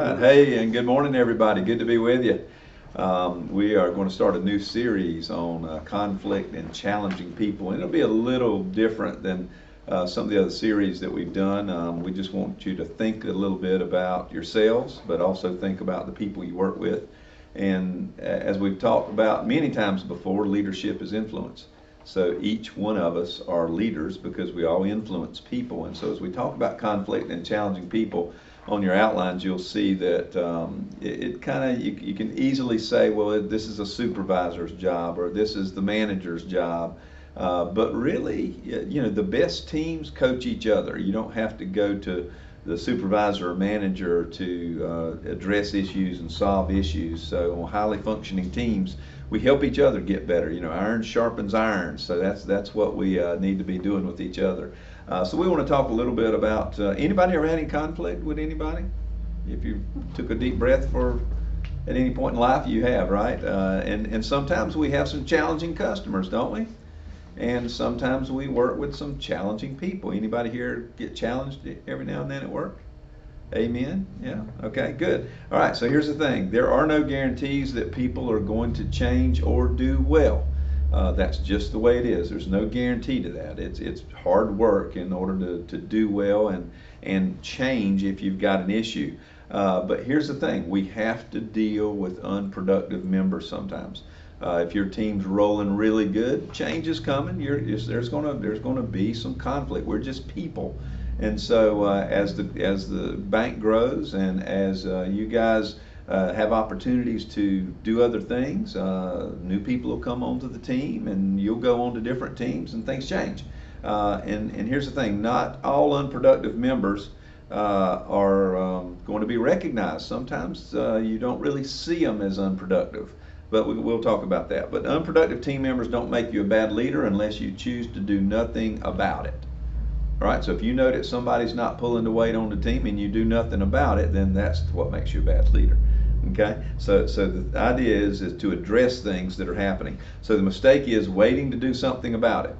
right. Hey, and good morning, everybody. Good to be with you. We are going to start a new series on conflict and challenging people, and it'll be a little different than some of the other series that we've done. We just want you to think a little bit about yourselves, but also think about the people you work with. And as we've talked about many times before, leadership is influence. So each one of us are leaders because we all influence people. And so as we talk about conflict and challenging people, on your outlines, you'll see that it kind of, you can easily say, well, this is a supervisor's job or this is the manager's job. But really, the best teams coach each other. You don't have to go to the supervisor or manager to address issues and solve issues. So on highly functioning teams, we help each other get better. Iron sharpens iron. So that's what we need to be doing with each other. So we want to talk a little bit about anybody ever had any conflict with anybody? If you took a deep breath at any point in life, you have, right? And sometimes we have some challenging customers, don't we? And sometimes we work with some challenging people. Anybody here get challenged every now and then at work? Amen? Yeah? Okay, good. All right, so here's the thing. There are no guarantees that people are going to change or do well. That's just the way it is. There's no guarantee to that. It's hard work in order to do well and change if you've got an issue. But here's the thing. We have to deal with unproductive members sometimes. If your team's rolling really good, change is coming. There's going to be some conflict. We're just people. And so as the bank grows and as you guys have opportunities to do other things, new people will come onto the team and you'll go on to different teams and things change. And here's the thing, not all unproductive members are going to be recognized. Sometimes you don't really see them as unproductive, but we'll talk about that. But unproductive team members don't make you a bad leader unless you choose to do nothing about it. All right, so if you know that somebody's not pulling the weight on the team and you do nothing about it, then that's what makes you a bad leader. Okay, so the idea is to address things that are happening. So the mistake is waiting to do something about it.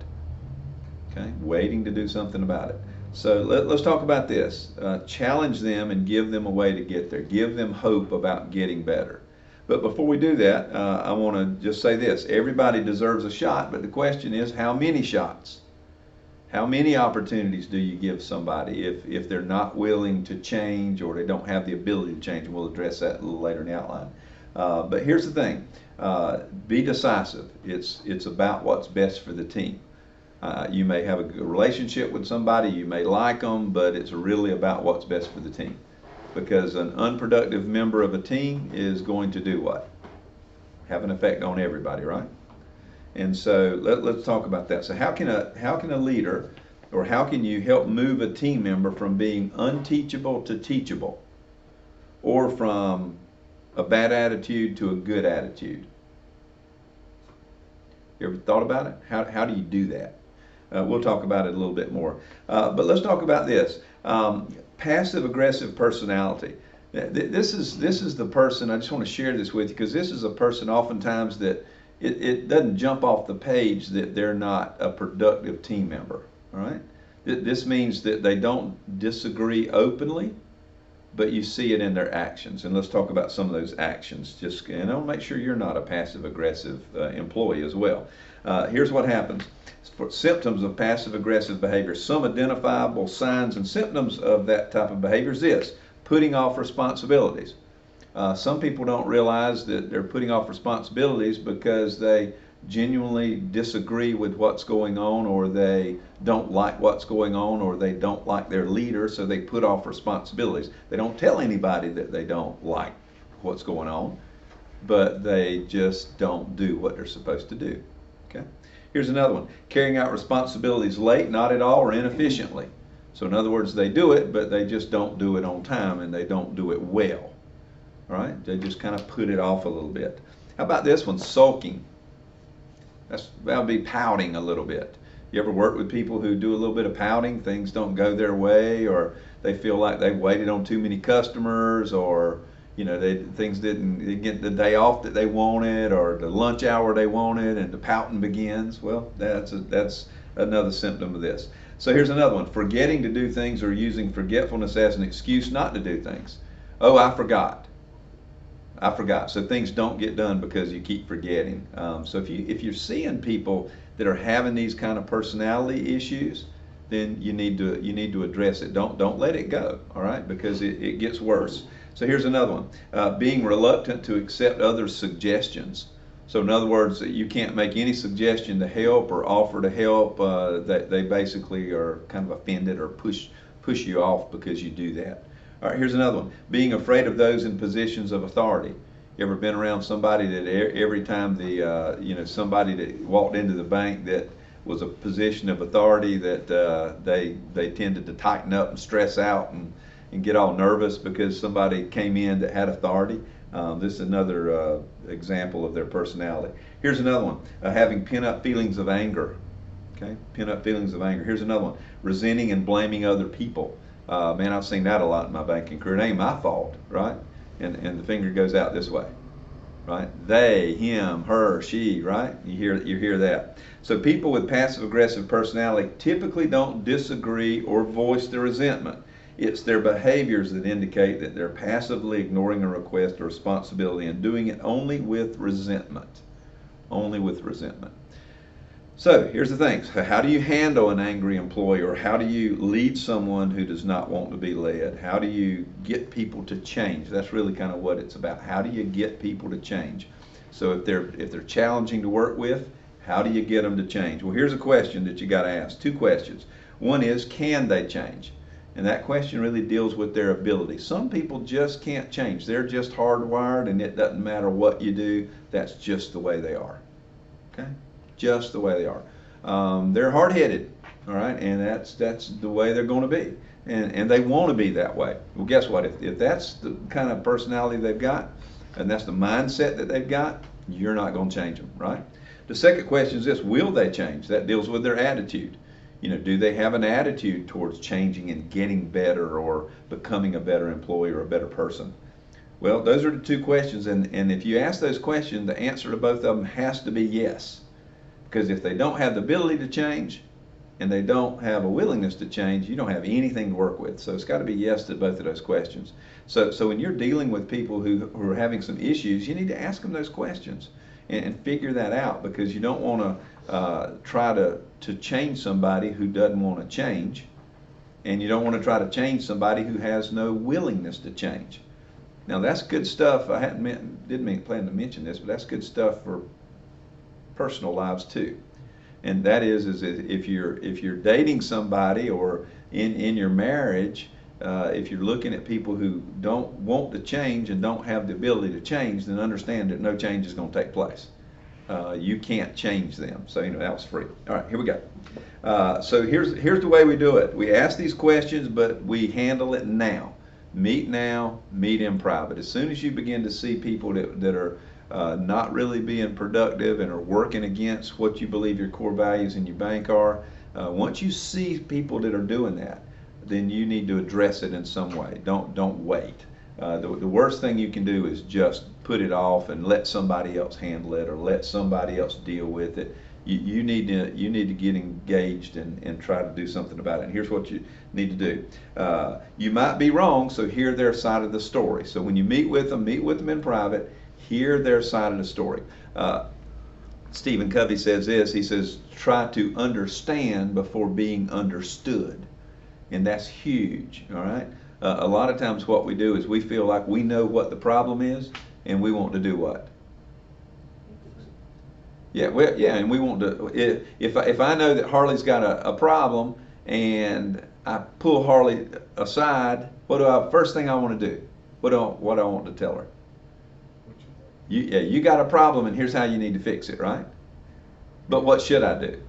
Okay, waiting to do something about it. So let's talk about this. Challenge them and give them a way to get there. Give them hope about getting better. But before we do that, I want to just say this. Everybody deserves a shot, but the question is, how many shots? How many opportunities do you give somebody if they're not willing to change or they don't have the ability to change? And we'll address that a little later in the outline. But here's the thing. Be decisive. It's about what's best for the team. You may have a good relationship with somebody, you may like them, but it's really about what's best for the team. Because an unproductive member of a team is going to do what? Have an effect on everybody, right? And so let's talk about that. So how can a leader, or how can you help move a team member from being unteachable to teachable, or from a bad attitude to a good attitude? You ever thought about it? How do you do that? We'll talk about it a little bit more. But let's talk about this. Passive aggressive personality. This is the person, I just want to share this with you because this is a person oftentimes that it doesn't jump off the page that they're not a productive team member, all right? This means that they don't disagree openly, but you see it in their actions. And let's talk about some of those actions. And I'll make sure you're not a passive-aggressive employee as well. Here's what happens. For symptoms of passive-aggressive behavior, some identifiable signs and symptoms of that type of behavior is this: putting off responsibilities. Some people don't realize that they're putting off responsibilities because they genuinely disagree with what's going on, or they don't like what's going on, or they don't like their leader, so they put off responsibilities. They don't tell anybody that they don't like what's going on, but they just don't do what they're supposed to do. Okay? Here's another one. Carrying out responsibilities late, not at all, or inefficiently. So in other words, they do it, but they just don't do it on time, and they don't do it well. All right? They just kind of put it off a little bit. How about this one? Sulking. That'll be pouting a little bit. You ever work with people who do a little bit of pouting? Things don't go their way, or they feel like they waited on too many customers, or things didn't get the day off that they wanted, or the lunch hour they wanted, and the pouting begins. Well, that's another symptom of this. So here's another one: forgetting to do things or using forgetfulness as an excuse not to do things. Oh, I forgot. I forgot. So things don't get done because you keep forgetting. So if you're seeing people that are having these kind of personality issues, then you need to address it. Don't let it go. All right, because it gets worse. So here's another one: being reluctant to accept others' suggestions. So in other words, you can't make any suggestion to help or offer to help. That they basically are kind of offended or push you off because you do that. All right, here's another one: being afraid of those in positions of authority. You ever been around somebody that every time somebody that walked into the bank that was a position of authority that they tended to tighten up and stress out and get all nervous because somebody came in that had authority? This is another example of their personality. Here's another one: having pent-up feelings of anger. Okay, pent-up feelings of anger. Here's another one: resenting and blaming other people. Man, I've seen that a lot in my banking career. It ain't my fault, right? And the finger goes out this way, right? They, him, her, she, right? You hear that. So people with passive aggressive personality typically don't disagree or voice their resentment. It's their behaviors that indicate that they're passively ignoring a request or responsibility and doing it only with resentment. Only with resentment. So here's the thing: how do you handle an angry employee, or how do you lead someone who does not want to be led? How do you get people to change? That's really kind of what it's about. How do you get people to change? So if they're challenging to work with, how do you get them to change? Well, here's a question that you got to ask. Two questions. One is, can they change? And that question really deals with their ability. Some people just can't change. They're just hardwired, and it doesn't matter what you do. That's just the way they are. Okay? Just the way they are. They're hard-headed, all right, and that's the way they're going to be, and they want to be that way. Well, guess what? If that's the kind of personality they've got, and that's the mindset that they've got, you're not going to change them, right? The second question is this: will they change? That deals with their attitude. Do they have an attitude towards changing and getting better or becoming a better employee or a better person? Well, those are the two questions, and if you ask those questions, the answer to both of them has to be yes. Because if they don't have the ability to change and they don't have a willingness to change, you don't have anything to work with. So it's got to be yes to both of those questions. So when you're dealing with people who are having some issues, you need to ask them those questions and figure that out, because you don't want to try to change somebody who doesn't want to change, and you don't want to try to change somebody who has no willingness to change. Now that's good stuff. I didn't plan to mention this, but that's good stuff for personal lives too. And that is if you're dating somebody, or in your marriage, if you're looking at people who don't want to change and don't have the ability to change, then understand that no change is going to take place. You can't change them. So that was free. All right, here we go. So here's the way we do it. We ask these questions, but we handle it now. Meet now, meet in private. As soon as you begin to see people that are not really being productive and are working against what you believe your core values in your bank are, once you see people that are doing that, then you need to address it in some way. Don't wait. The worst thing you can do is just put it off and let somebody else handle it, or let somebody else deal with it. You need to get engaged and try to do something about it. And here's what you need to do. You might be wrong, so hear their side of the story. So when you meet with them in private. Hear their side of the story. Stephen Covey says this. He says, try to understand before being understood. And that's huge, all right? A lot of times what we do is we feel like we know what the problem is, and we want to do what? Yeah, and we want to, if I know that Harley's got a problem and I pull Harley aside, first thing I want to do? What do I want to tell her? You got a problem, and here's how you need to fix it, right? But what should I do?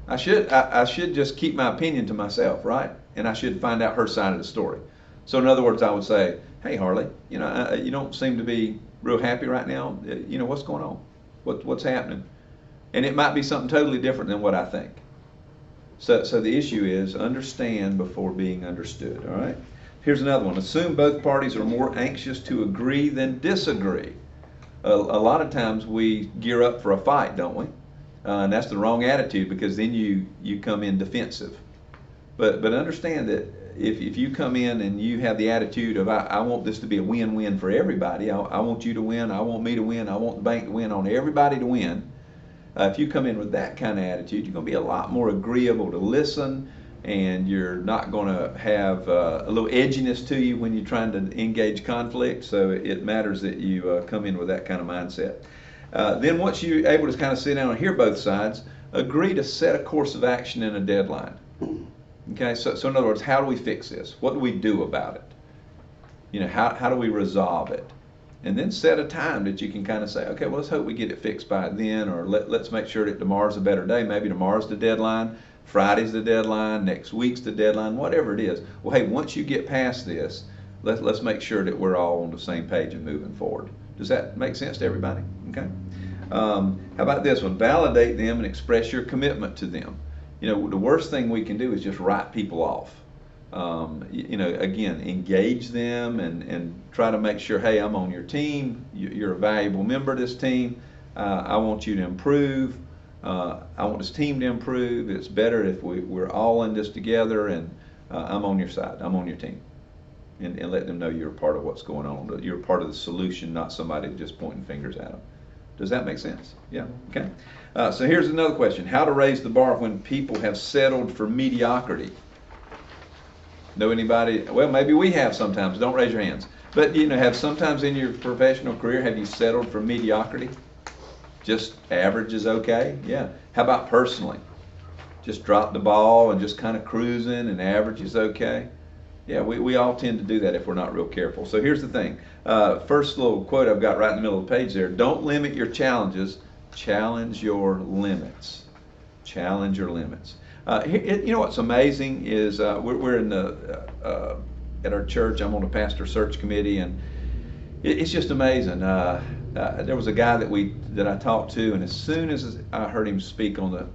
I should just keep my opinion to myself, right? And I should find out her side of the story. So in other words, I would say, hey Harley, you don't seem to be real happy right now. What's going on? What's happening? And it might be something totally different than what I think. So the issue is understand before being understood, all right? Here's another one. Assume both parties are more anxious to agree than disagree. A lot of times we gear up for a fight, don't we? And that's the wrong attitude, because then you come in defensive. But understand that if you come in and you have the attitude of I want this to be a win-win for everybody, I want you to win, I want me to win, I want the bank to win, I want everybody to win. If you come in with that kind of attitude, you're going to be a lot more agreeable to listen, and you're not going to have a little edginess to you when you're trying to engage conflict. So it matters that you come in with that kind of mindset. Then once you're able to kind of sit down and hear both sides, agree to set a course of action and a deadline. Okay, so in other words, how do we fix this? What do we do about it? You know, how do we resolve it? And then set a time that you can kind of say, okay, well, let's hope we get it fixed by then, or let's make sure that tomorrow's a better day. Maybe tomorrow's the deadline, Friday's the deadline, next week's the deadline, whatever it is. Well, hey, once you get past this, let's make sure that we're all on the same page and moving forward. Does that make sense to everybody? Okay. How about this one? Validate them and express your commitment to them. You know, the worst thing we can do is just write people off. You know, again, engage them and try to make sure, hey, I'm on your team. You're a valuable member of this team. I want you to improve. I want this team to improve. It's better if we're all in this together, and I'm on your side. I'm on your team. And let them know you're a part of what's going on. You're a part of the solution, not somebody just pointing fingers at them. Does that make sense? Yeah, okay. So here's another question. How to raise the bar when people have settled for mediocrity? Know anybody? Well, maybe we have sometimes. Don't raise your hands. But, you know, have sometimes in your professional career, have you settled for mediocrity? Just average is okay? Yeah. How about personally? Just drop the ball and just kind of cruising and average is okay? Yeah, we all tend to do that if we're not real careful. So here's the thing. First little quote I've got right in the middle of the page there. Don't limit your challenges. Challenge your limits. Challenge your limits. You know what's amazing is we're in the at our church. I'm on the pastor search committee, and it's just amazing. There was a guy that I talked to, and as soon as I heard him speak on the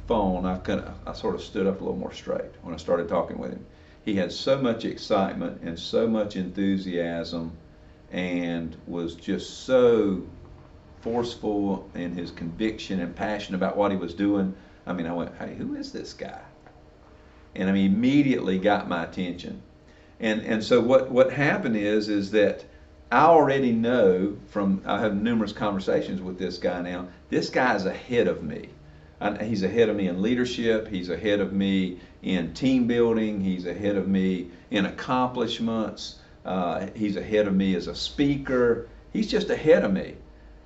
phone, I sort of stood up a little more straight when I started talking with him. He had so much excitement and so much enthusiasm, and was just so forceful in his conviction and passion about what he was doing. I mean, I went, hey, who is this guy? And I mean, immediately got my attention. And so what happened is that I already know I have numerous conversations with this guy now. This guy's ahead of me. He's ahead of me in leadership. He's ahead of me in team building. He's ahead of me in accomplishments. He's ahead of me as a speaker. He's just ahead of me.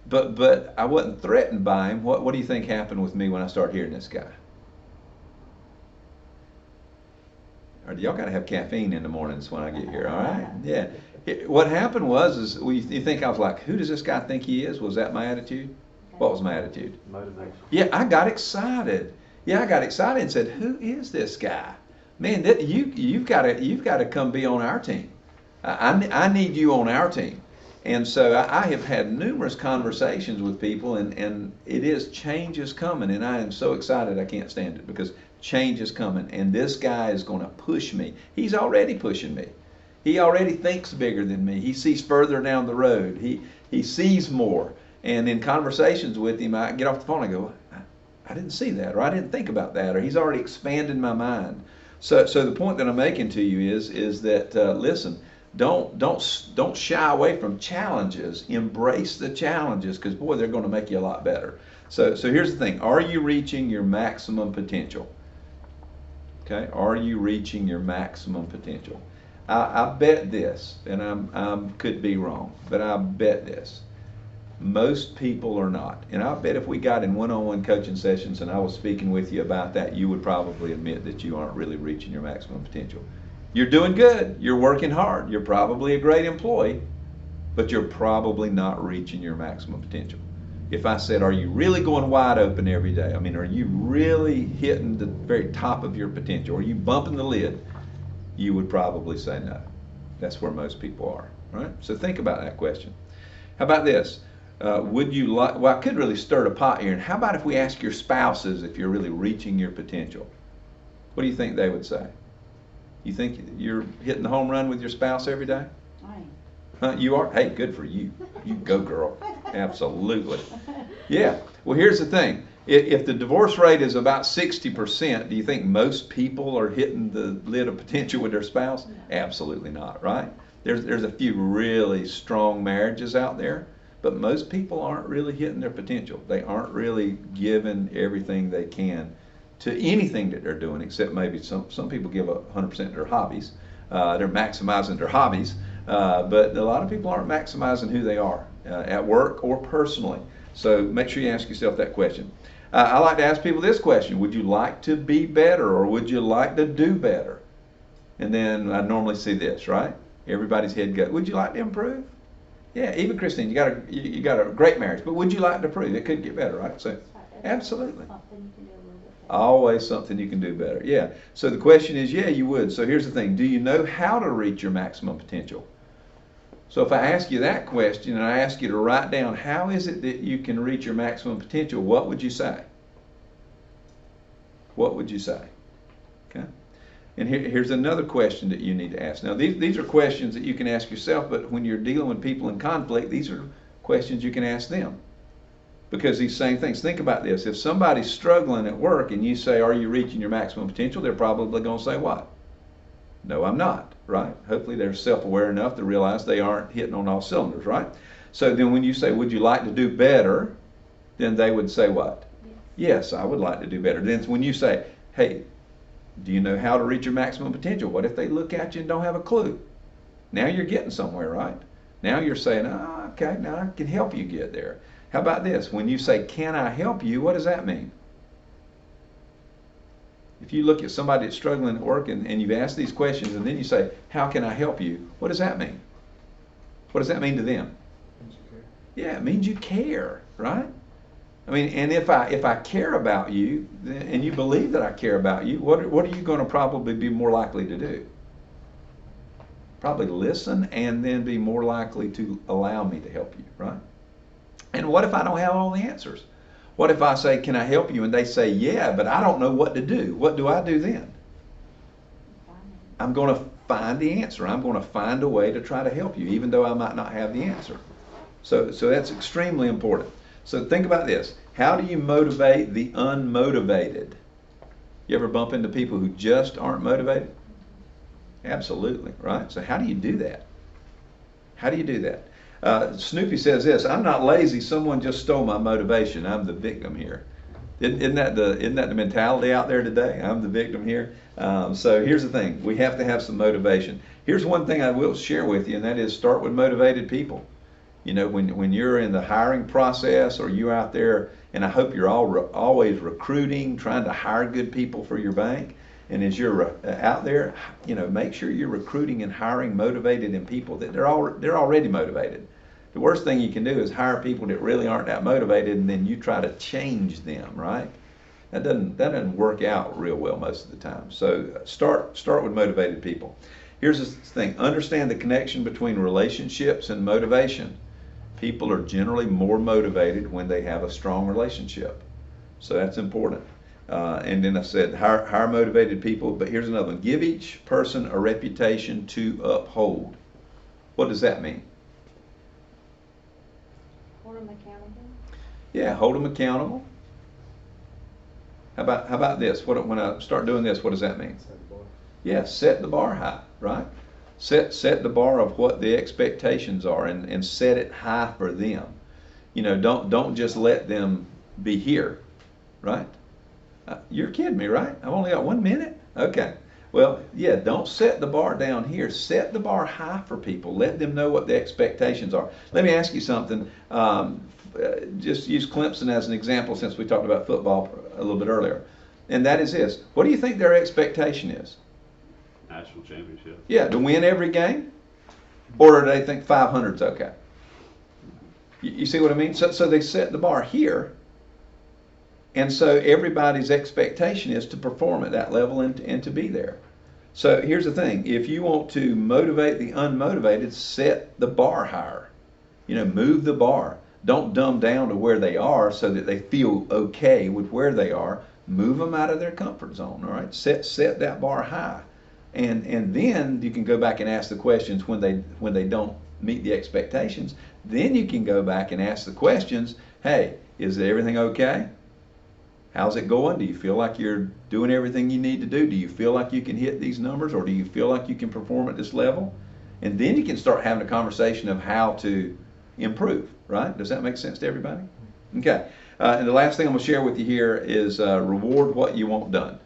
But I wasn't threatened by him. What do you think happened with me when I started hearing this guy? Or y'all got to have caffeine in the mornings when I get here, all right? Yeah. What happened was you think I was like, who does this guy think he is? Was that my attitude? What was my attitude? Motivation. Yeah, I got excited. Yeah, I got excited and said, who is this guy? Man, you've got to come be on our team. I need you on our team. And so I have had numerous conversations with people, and change is coming, and I am so excited I can't stand it, because change is coming, and this guy is going to push me. He's already pushing me. He already thinks bigger than me. He sees further down the road. He sees more. And in conversations with him, I get off the phone and I go, I didn't see that, or I didn't think about that, or he's already expanded my mind. So the point that I'm making to you is that listen, don't shy away from challenges. Embrace the challenges, because boy, they're going to make you a lot better. So here's the thing: are you reaching your maximum potential? Okay, are you reaching your maximum potential? I bet this, and I could be wrong, but I bet this. Most people are not. And I bet if we got in one-on-one coaching sessions and I was speaking with you about that, you would probably admit that you aren't really reaching your maximum potential. You're doing good. You're working hard. You're probably a great employee, but you're probably not reaching your maximum potential. If I said, are you really going wide open every day? I mean, are you really hitting the very top of your potential? Are you bumping the lid? You would probably say no. That's where most people are, right? So think about that question. How about this? Would you like, well, I could really stir the pot here. And how about if we ask your spouses if you're really reaching your potential? What do you think they would say? You think you're hitting the home run with your spouse every day? You are? Hey, good for you. You go, girl. Absolutely. Yeah. Well, here's the thing. If the divorce rate is about 60%, do you think most people are hitting the lid of potential with their spouse? Absolutely not, right? There's a few really strong marriages out there, but most people aren't really hitting their potential. They aren't really giving everything they can to anything that they're doing, except maybe some people give 100% to their hobbies. They're maximizing their hobbies, but a lot of people aren't maximizing who they are at work or personally. So make sure you ask yourself that question. I like to ask people this question: would you like to be better, or would you like to do better? And then I normally see this, right? Everybody's head goes, would you like to improve? Yeah, even Christine, you got a great marriage, but would you like to improve? It could get better, right? So, absolutely. Always something you can do better. Yeah. So the question is, yeah, you would. So here's the thing: do you know how to reach your maximum potential? So if I ask you that question and I ask you to write down how is it that you can reach your maximum potential, what would you say? What would you say? Okay. And here's another question that you need to ask. Now these are questions that you can ask yourself, but when you're dealing with people in conflict, these are questions you can ask them. Because these same things, think about this. If somebody's struggling at work and you say, are you reaching your maximum potential? They're probably going to say what? No, I'm not, right? Hopefully they're self-aware enough to realize they aren't hitting on all cylinders, right? So then when you say, would you like to do better? Then they would say what? Yes, I would like to do better. Then when you say, hey, do you know how to reach your maximum potential? What if they look at you and don't have a clue? Now you're getting somewhere, right? Now you're saying, oh, okay, now I can help you get there. How about this? When you say, can I help you? What does that mean? If you look at somebody that's struggling at work and you've asked these questions and then you say, how can I help you? What does that mean? What does that mean to them? Yeah, it means you care, right? I mean, and if I care about you and you believe that I care about you, what are you going to probably be more likely to do? Probably listen and then be more likely to allow me to help you, right? And what if I don't have all the answers? What if I say, can I help you? And they say, yeah, but I don't know what to do. What do I do then? I'm going to find the answer. I'm going to find a way to try to help you, even though I might not have the answer. So that's extremely important. So think about this. How do you motivate the unmotivated? You ever bump into people who just aren't motivated? Absolutely, right? So how do you do that? How do you do that? Snoopy says this: I'm not lazy, someone just stole my motivation. I'm the victim here. Isn't that the mentality out there today? I'm the victim here. So here's the thing: we have to have some motivation. Here's one thing I will share with you, and that is start with motivated people. You know, when you're in the hiring process or you're out there, and I hope you're always recruiting, trying to hire good people for your bank. And as you're out there, you know, make sure you're recruiting and hiring motivated and people that they're already motivated. The worst thing you can do is hire people that really aren't that motivated, and then you try to change them, right? That doesn't work out real well most of the time. So start with motivated people. Here's the thing: understand the connection between relationships and motivation. People are generally more motivated when they have a strong relationship. So that's important. And then I said hire motivated people, but here's another one: give each person a reputation to uphold. What does that mean? Hold them accountable. Yeah, hold them accountable. How about this? When I start doing this, what does that mean? Set the bar. Yeah, set the bar high, right? Set the bar of what the expectations are, and set it high for them. You know, don't just let them be here, right? You're kidding me, right? I've only got 1 minute? Okay. Well, yeah, don't set the bar down here. Set the bar high for people. Let them know what the expectations are. Let me ask you something. Just use Clemson as an example, since we talked about football a little bit earlier. And that is this: what do you think their expectation is? National championship. Yeah, to win every game? Or do they think 500's okay? You see what I mean? So they set the bar here. And so everybody's expectation is to perform at that level and to be there. So here's the thing: if you want to motivate the unmotivated, set the bar higher. You know, move the bar. Don't dumb down to where they are so that they feel okay with where they are. Move them out of their comfort zone. All right, set that bar high, and then you can go back and ask the questions when they don't meet the expectations. Then you can go back and ask the questions. Hey, is everything okay? How's it going? Do you feel like you're doing everything you need to do? Do you feel like you can hit these numbers, or do you feel like you can perform at this level? And then you can start having a conversation of how to improve, right? Does that make sense to everybody? Okay. And the last thing I'm going to share with you here is reward what you want done.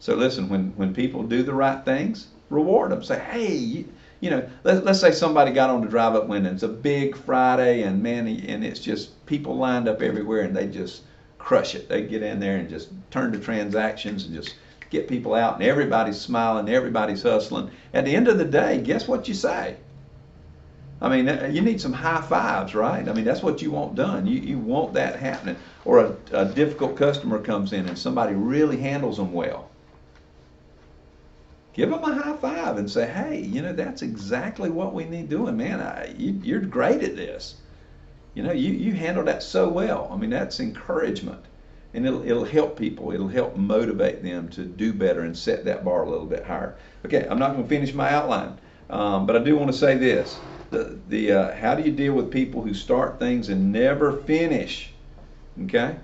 So listen, when people do the right things, reward them. Say, hey, you know, let's say somebody got on the drive-up window. It's a big Friday, and man, and it's just people lined up everywhere, and they just crush it. They get in there and just turn to transactions and just get people out, and everybody's smiling, everybody's hustling. At the end of the day, guess what you say? I mean, you need some high fives, right? I mean, that's what you want done. You want that happening. Or a difficult customer comes in and somebody really handles them well. Give them a high five and say, hey, you know, that's exactly what we need doing, man. You're great at this. You know, you handle that so well. I mean, that's encouragement. And it'll help people. It'll help motivate them to do better and set that bar a little bit higher. Okay, I'm not going to finish my outline, but I do want to say this. How do you deal with people who start things and never finish? Okay,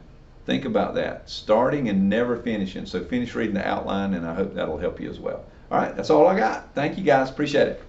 think about that. Starting and never finishing. So finish reading the outline, and I hope that'll help you as well. All right, that's all I got. Thank you, guys. Appreciate it.